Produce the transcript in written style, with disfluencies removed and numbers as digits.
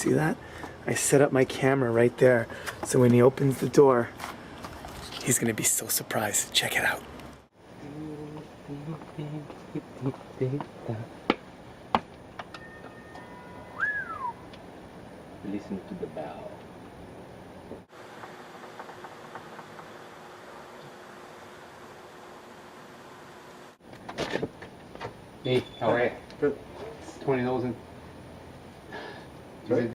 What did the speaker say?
See that? I set up my camera right there. So when he opens the door, he's gonna be so surprised. Check it out. Listen to the bell. Hey, how are you? 20,000.